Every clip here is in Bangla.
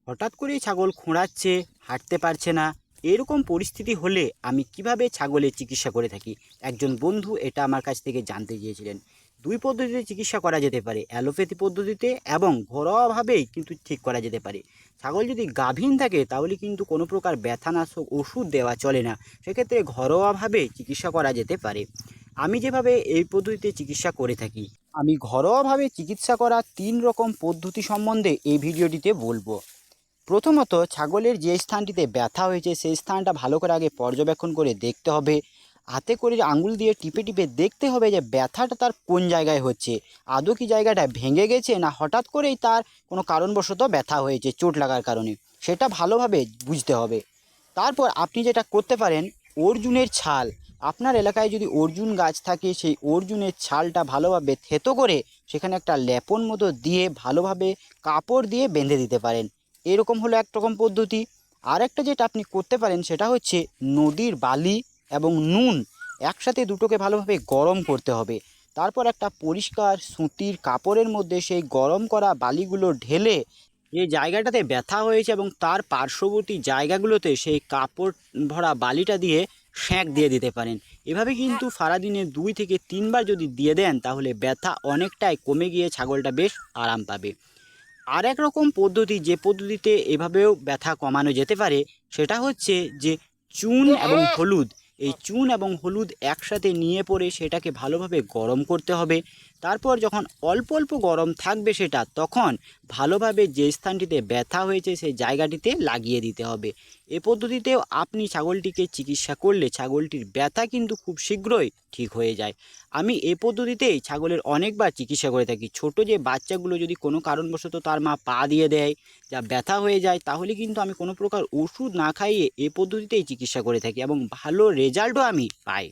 হঠাৎ করেই ছাগল খোঁড়াচ্ছে, হাঁটতে পারছে না, এরকম পরিস্থিতি হলে আমি কিভাবে ছাগলের চিকিৎসা করে থাকি। একজন বন্ধু এটা আমার কাছ থেকে জানতে চেয়েছিলেন। দুই পদ্ধতিতে চিকিৎসা করা যেতে পারে, অ্যালোপ্যাথি পদ্ধতিতে এবং ঘরোয়াভাবেই কিন্তু ঠিক করা যেতে পারে। ছাগল যদি গাভীন থাকে তাহলে কিন্তু কোনো প্রকার ব্যথানাশক ওষুধ দেওয়া চলে না, সেক্ষেত্রে ঘরোয়াভাবে চিকিৎসা করা যেতে পারে। আমি যেভাবে এই পদ্ধতিতে চিকিৎসা করে থাকি, আমি ঘরোয়াভাবে চিকিৎসা করা 3 রকম পদ্ধতি সম্বন্ধে এই ভিডিওটিতে বলবো। প্রথমত, ছাগলের যে স্থানটিতে ব্যথা হয়েছে সেই স্থানটা ভালো করে আগে পর্যবেক্ষণ করে দেখতে হবে। হাতে করে আঙুল দিয়ে টিপে টিপে দেখতে হবে যে ব্যথাটা তার কোন জায়গায় হচ্ছে, আদৌ কি জায়গাটা ভেঙে গেছে না হঠাৎ করেই তার কোনো কারণবশত ব্যথা হয়েছে চোট লাগার কারণে, সেটা ভালোভাবে বুঝতে হবে। তারপর আপনি যেটা করতে পারেন, অর্জুনের ছাল, আপনার এলাকায় যদি অর্জুন গাছ থাকে সেই অর্জুনের ছালটা ভালোভাবে থেতো করে সেখানে একটা লেপন মতো দিয়ে ভালোভাবে কাপড় দিয়ে বেঁধে দিতে পারেন। এরকম হলো একরকম পদ্ধতি। আর একটা যেটা আপনি করতে পারেন সেটা হচ্ছে নদীর বালি এবং নুন একসাথে দুটোকে ভালোভাবে গরম করতে হবে। তারপর একটা পরিষ্কার সুতির কাপড়ের মধ্যে সেই গরম করা বালিগুলো ঢেলে যে জায়গাটাতে ব্যথা হয়েছে এবং তার পার্শ্ববর্তী জায়গাগুলোতে সেই কাপড় ভরা বালিটা দিয়ে সেঁক দিয়ে দিতে পারেন। এভাবে কিন্তু সারাদিনে 2 থেকে 3 বার যদি দিয়ে দেন তাহলে ব্যথা অনেকটাই কমে গিয়ে ছাগলটা বেশ আরাম পাবে। আর এক রকম পদ্ধতি, যে পদ্ধতিতে এভাবেও ব্যথা কমানো যেতে পারে, সেটা হচ্ছে যে চুন এবং হলুদ, এই চুন এবং হলুদ একসাথে নিয়ে পড়ে সেটাকে ভালোভাবে গরম করতে হবে। তারপর যখন অল্প অল্প গরম থাকবে সেটা, তখন ভালোভাবে যে স্থানটিতে ব্যথা হয়েছে সেই জায়গাটিতে লাগিয়ে দিতে হবে। এ পদ্ধতিতেও আপনি ছাগলটিকে চিকিৎসা করলে ছাগলটির ব্যথা কিন্তু খুব শীঘ্রই ঠিক হয়ে যায়। আমি এই পদ্ধতিতেই ছাগলের অনেকবার চিকিৎসা করে থাকি। ছোট যে বাচ্চাগুলো যদি কোনো কারণবশত তার মা পা দিয়ে দেয়, যা ব্যথা হয়ে যায়, তাহলে কিন্তু আমি কোনো প্রকার ওষুধ না খাইয়ে এই পদ্ধতিতেই চিকিৎসা করে থাকি এবং ভালো রেজাল্টও আমি পাই।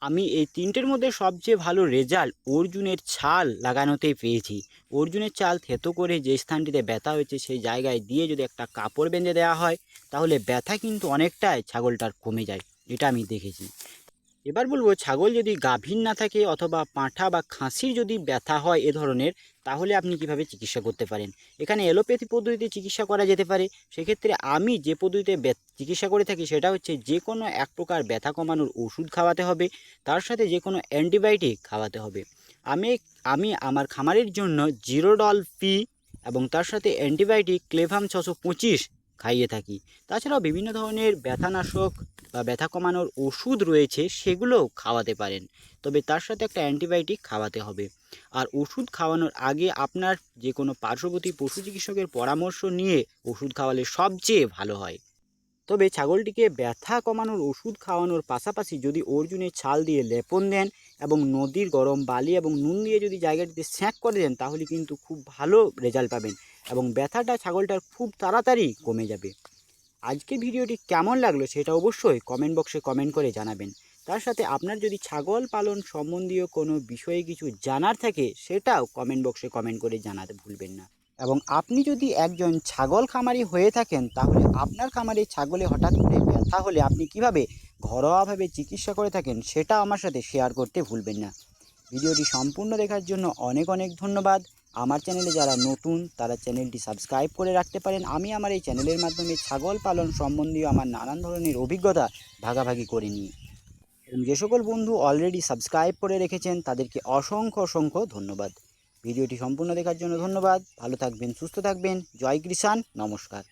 আমি এই 3টের মধ্যে সবচেয়ে ভালো রেজাল্ট অর্জুনের ছাল লাগানোতেই পেয়েছি। অর্জুনের ছাল থেতো করে যে স্থানটিতে ব্যথা হয়েছে সেই জায়গায় দিয়ে যদি একটা কাপড় বেঁধে দেওয়া হয় তাহলে ব্যথা কিন্তু অনেকটাই ছাগলটার কমে যায়, এটা আমি দেখেছি। এবার বলবো, ছাগল যদি গাভীর না থাকে অথবা পাঁঠা বা খাসির যদি ব্যথা হয় এ ধরনের, তাহলে আপনি কিভাবে চিকিৎসা করতে পারেন। এখানে অ্যালোপ্যাথি পদ্ধতিতে চিকিৎসা করা যেতে পারে। সেক্ষেত্রে আমি যে পদ্ধতিতে চিকিৎসা করে থাকি সেটা হচ্ছে যে কোনো এক প্রকার ব্যথা কমানোর ওষুধ খাওয়াতে হবে, তার সাথে যে কোনো অ্যান্টিবায়োটিক খাওয়াতে হবে। আমি আমি আমার খামারের জন্য জিরোডল পি এবং তার সাথে অ্যান্টিবায়োটিক ক্লেভাম 625 খাইয়ে থাকি। তাছাড়াও বিভিন্ন ধরনের ব্যথানাশক বা ব্যথা কমানোর ওষুধ রয়েছে, সেগুলোও খাওয়াতে পারেন। তবে তার সাথে একটা অ্যান্টিবায়োটিক খাওয়াতে হবে। আর ওষুধ খাওয়ানোর আগে আপনার যে কোনো পার্শ্ববর্তী পশু চিকিৎসকের পরামর্শ নিয়ে ওষুধ খাওয়ালে সবচেয়ে ভালো হয়। তবে ছাগলটিকে ব্যথা কমানোর ওষুধ খাওয়ানোর পাশাপাশি যদি অর্জুনের ছাল দিয়ে লেপন দেন এবং নদীর গরম বালি এবং নুন দিয়ে যদি জায়গাটিতে স্যাঁক করে দেন তাহলে কিন্তু খুব ভালো রেজাল্ট পাবেন এবং ব্যথাটা ছাগলটার খুব তাড়াতাড়ি কমে যাবে। আজকের ভিডিওটি কেমন লাগলো সেটা অবশ্যই কমেন্ট বক্সে কমেন্ট করে জানাবেন। তার সাথে আপনার যদি ছাগল পালন সম্বন্ধীয় কোনো বিষয়ে কিছু জানার থাকে সেটাও কমেন্ট বক্সে কমেন্ট করে জানাতে ভুলবেন না। এবং আপনি যদি একজন ছাগল খামারি হয়ে থাকেন তাহলে আপনার খামারে ছাগলে হঠাৎ করে ব্যথা হলে আপনি কিভাবে ঘরোয়াভাবে চিকিৎসা করে থাকেন সেটা আমার সাথে শেয়ার করতে ভুলবেন না। ভিডিওটি সম্পূর্ণ দেখার জন্য অনেক অনেক ধন্যবাদ। আমার চ্যানেলে যারা নতুন তারা চ্যানেলটি সাবস্ক্রাইব করে রাখতে পারেন। আমি আমার এই চ্যানেলের মাধ্যমে ছাগল পালন সম্বন্ধীয় আমার নানান ধরনের অভিজ্ঞতা ভাগাভাগি করে নিই। এবং যে সকল বন্ধু অলরেডি সাবস্ক্রাইব করে রেখেছেন তাদেরকে অসংখ্য অসংখ্য ধন্যবাদ। ভিডিওটি সম্পূর্ণ দেখার জন্য ধন্যবাদ। ভালো থাকবেন, সুস্থ থাকবেন। জয় কৃষাণ, নমস্কার।